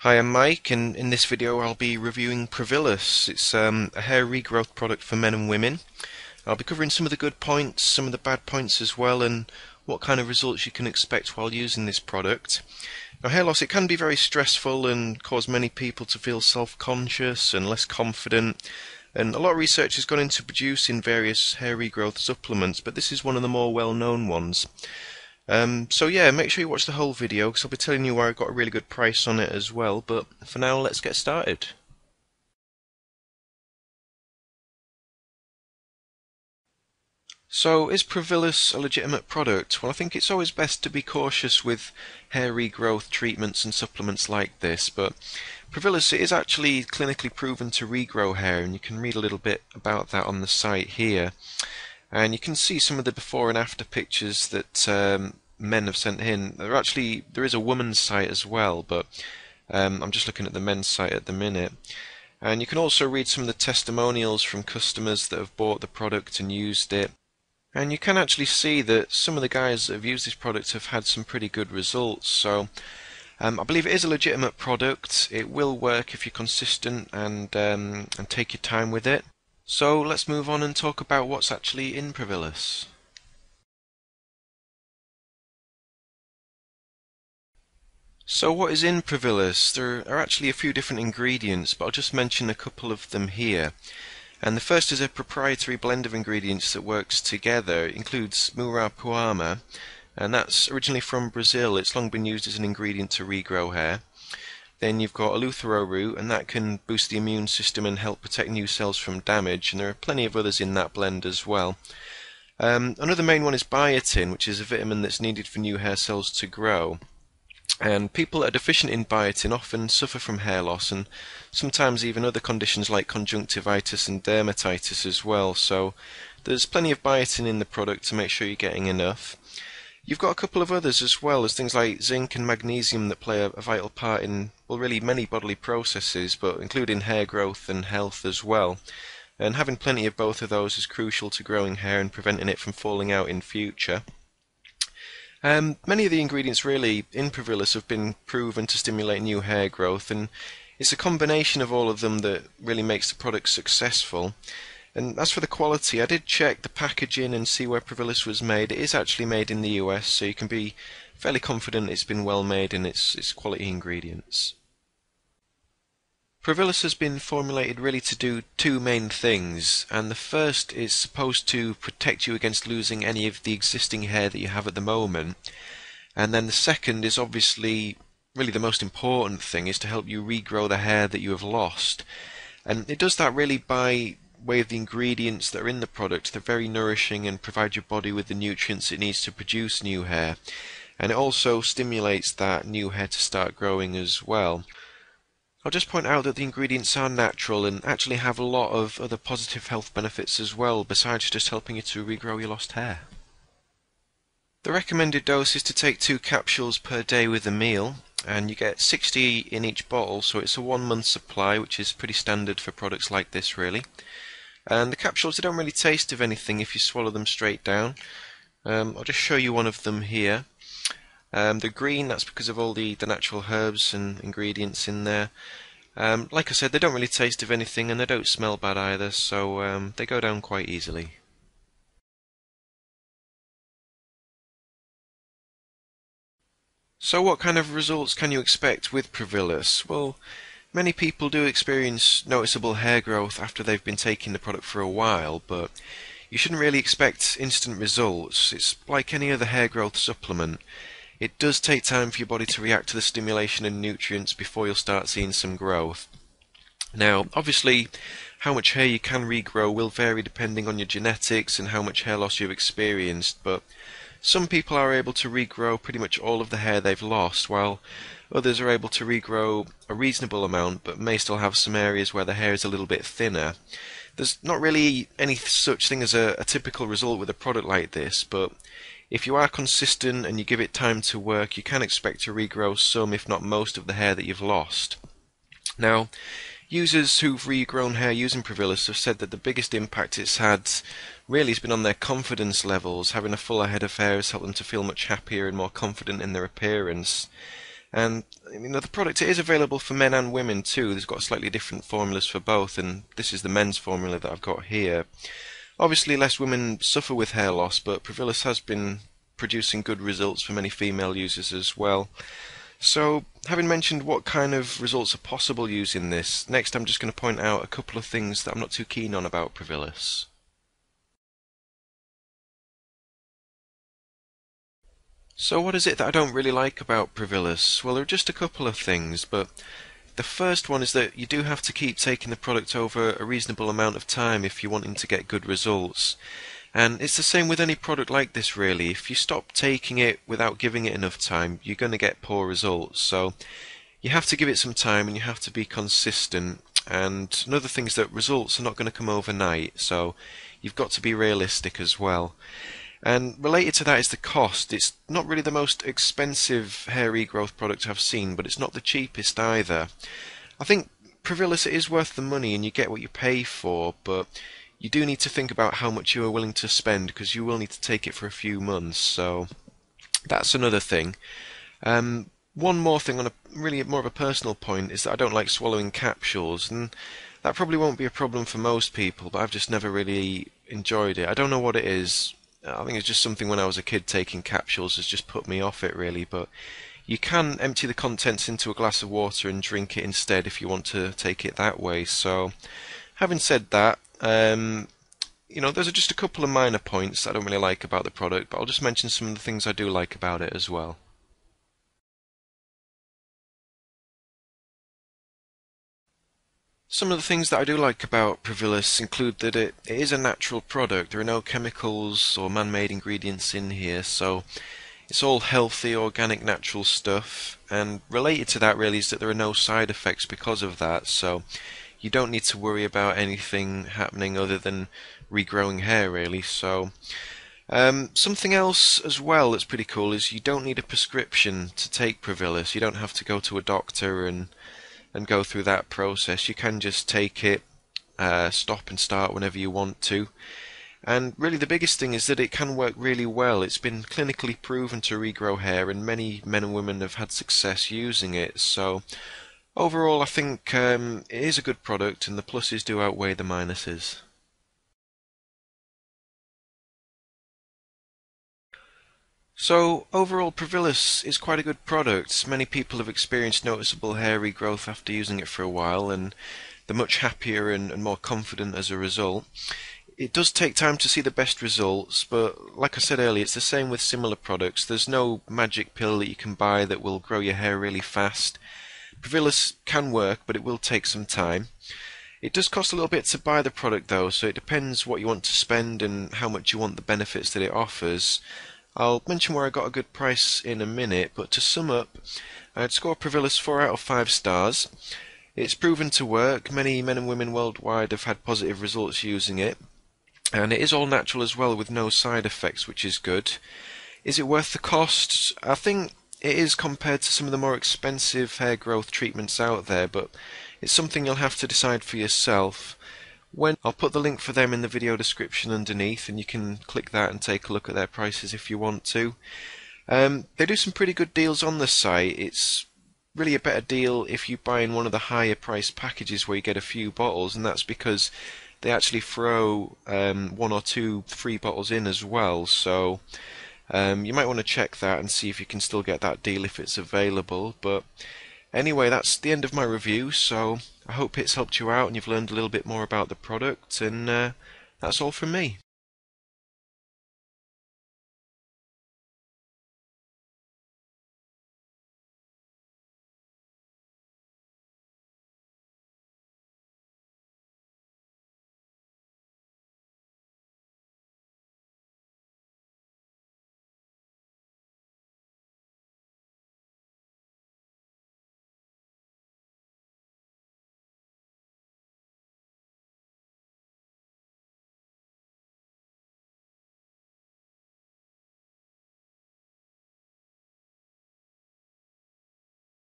Hi, I'm Mike, and in this video I'll be reviewing Provillus. It's a hair regrowth product for men and women. I'll be covering some of the good points, some of the bad points as well, and what kind of results you can expect while using this product. Now, hair loss, it can be very stressful and cause many people to feel self-conscious and less confident. And a lot of research has gone into producing various hair regrowth supplements, but this is one of the more well-known ones. So yeah, make sure you watch the whole video because I'll be telling you why I got a really good price on it as well. But for now, let's get started. So, is Provillus a legitimate product? Well, I think it's always best to be cautious with hair regrowth treatments and supplements like this, but Provillus is actually clinically proven to regrow hair, and you can read a little bit about that on the site here. And you can see some of the before and after pictures that men have sent in. There is a woman's site as well, but I'm just looking at the men's site at the minute. And you can also read some of the testimonials from customers that have bought the product and used it. And you can actually see that some of the guys that have used this product have had some pretty good results. So I believe it is a legitimate product. It will work if you're consistent and take your time with it. So let's move on and talk about what's actually in Provillus. So what is in Provillus? There are actually a few different ingredients, but I'll just mention a couple of them here. And the first is a proprietary blend of ingredients that works together. It includes Muirapuama, and that's originally from Brazil. It's long been used as an ingredient to regrow hair. Then you've got Eleuthero root, and that can boost the immune system and help protect new cells from damage, and there are plenty of others in that blend as well. Another main one is biotin, which is a vitamin that's needed for new hair cells to grow. And people that are deficient in biotin often suffer from hair loss and sometimes even other conditions like conjunctivitis and dermatitis as well. So there's plenty of biotin in the product to make sure you're getting enough. You've got a couple of others as well. There's things like zinc and magnesium that play a vital part in, well, really many bodily processes, but including hair growth and health as well. And having plenty of both of those is crucial to growing hair and preventing it from falling out in future. Many of the ingredients really in Provillus have been proven to stimulate new hair growth, and it's a combination of all of them that really makes the product successful. And as for the quality, I did check the packaging and see where Provillus was made. It is actually made in the US, so you can be fairly confident it's been well made in its quality ingredients. Provillus has been formulated really to do two main things, and the first is supposed to protect you against losing any of the existing hair that you have at the moment, and then the second is obviously really the most important thing, is to help you regrow the hair that you have lost. And it does that really by way of the ingredients that are in the product. They're very nourishing and provide your body with the nutrients it needs to produce new hair, and it also stimulates that new hair to start growing as well. I'll just point out that the ingredients are natural and actually have a lot of other positive health benefits as well, besides just helping you to regrow your lost hair. The recommended dose is to take 2 capsules per day with a meal, and you get 60 in each bottle, so it's a 1-month supply, which is pretty standard for products like this really. And the capsules, they don't really taste of anything if you swallow them straight down. I'll just show you one of them here. They're green, that's because of all the natural herbs and ingredients in there. Like I said, they don't really taste of anything and they don't smell bad either, so they go down quite easily. So what kind of results can you expect with Provillus? Well, many people do experience noticeable hair growth after they've been taking the product for a while, but you shouldn't really expect instant results. It's like any other hair growth supplement. It does take time for your body to react to the stimulation and nutrients before you'll start seeing some growth. Now, obviously, how much hair you can regrow will vary depending on your genetics and how much hair loss you've experienced, but some people are able to regrow pretty much all of the hair they've lost, while others are able to regrow a reasonable amount but may still have some areas where the hair is a little bit thinner. There's not really any such thing as a typical result with a product like this, but if you are consistent and you give it time to work, you can expect to regrow some, if not most, of the hair that you've lost. Now, users who've regrown hair using Provillus have said that the biggest impact it's had really has been on their confidence levels. Having a fuller head of hair has helped them to feel much happier and more confident in their appearance. And the product, it is available for men and women too. There's got slightly different formulas for both, and this is the men's formula that I've got here. Obviously, less women suffer with hair loss, but Provillus has been producing good results for many female users as well. So, having mentioned what kind of results are possible using this, next I'm just going to point out a couple of things that I'm not too keen on about Provillus. So what is it that I don't really like about Provillus? Well, there are just a couple of things, but the first one is that you do have to keep taking the product over a reasonable amount of time if you're wanting to get good results. And it's the same with any product like this really. If you stop taking it without giving it enough time, you're going to get poor results. So you have to give it some time and you have to be consistent. And another thing is that results are not going to come overnight, so you've got to be realistic as well. And related to that is the cost. It's not really the most expensive hair regrowth product I've seen, but it's not the cheapest either. I think Provillus, it is worth the money and you get what you pay for, but you do need to think about how much you are willing to spend because you will need to take it for a few months, so that's another thing. One more thing on a really more of a personal point is that I don't like swallowing capsules, and that probably won't be a problem for most people, but I've just never really enjoyed it. I don't know what it is. I think it's just something when I was a kid taking capsules has just put me off it really, but you can empty the contents into a glass of water and drink it instead if you want to take it that way. So, having said that, those are just a couple of minor points that I don't really like about the product, but I'll just mention some of the things I do like about it as well. Some of the things that I do like about Provillus include that it is a natural product. There are no chemicals or man-made ingredients in here, so it's all healthy, organic, natural stuff. And related to that really is that there are no side effects because of that, so you don't need to worry about anything happening other than regrowing hair really. So something else as well that's pretty cool is you don't need a prescription to take Provillus. You don't have to go to a doctor and go through that process. You can just take it, stop and start whenever you want to. And really the biggest thing is that it can work really well. It's been clinically proven to regrow hair and many men and women have had success using it. So overall I think it is a good product and the pluses do outweigh the minuses. So overall Provillus is quite a good product. Many people have experienced noticeable hair regrowth after using it for a while and they're much happier and more confident as a result. It does take time to see the best results, but like I said earlier, it's the same with similar products. There's no magic pill that you can buy that will grow your hair really fast. Provillus can work, but it will take some time. It does cost a little bit to buy the product though, so it depends what you want to spend and how much you want the benefits that it offers. I'll mention where I got a good price in a minute, but to sum up, I'd score Provillus 4 out of 5 stars. It's proven to work. Many men and women worldwide have had positive results using it. And it is all natural as well with no side effects, which is good. Is it worth the cost? I think it is compared to some of the more expensive hair growth treatments out there, but it's something you'll have to decide for yourself. I'll put the link for them in the video description underneath and you can click that and take a look at their prices if you want to. They do some pretty good deals on the site. It's really a better deal if you buy in one of the higher price packages where you get a few bottles, and that's because they actually throw 1 or 2 free bottles in as well, so you might want to check that and see if you can still get that deal if it's available. But anyway, that's the end of my review, so I hope it's helped you out and you've learned a little bit more about the product, and that's all from me.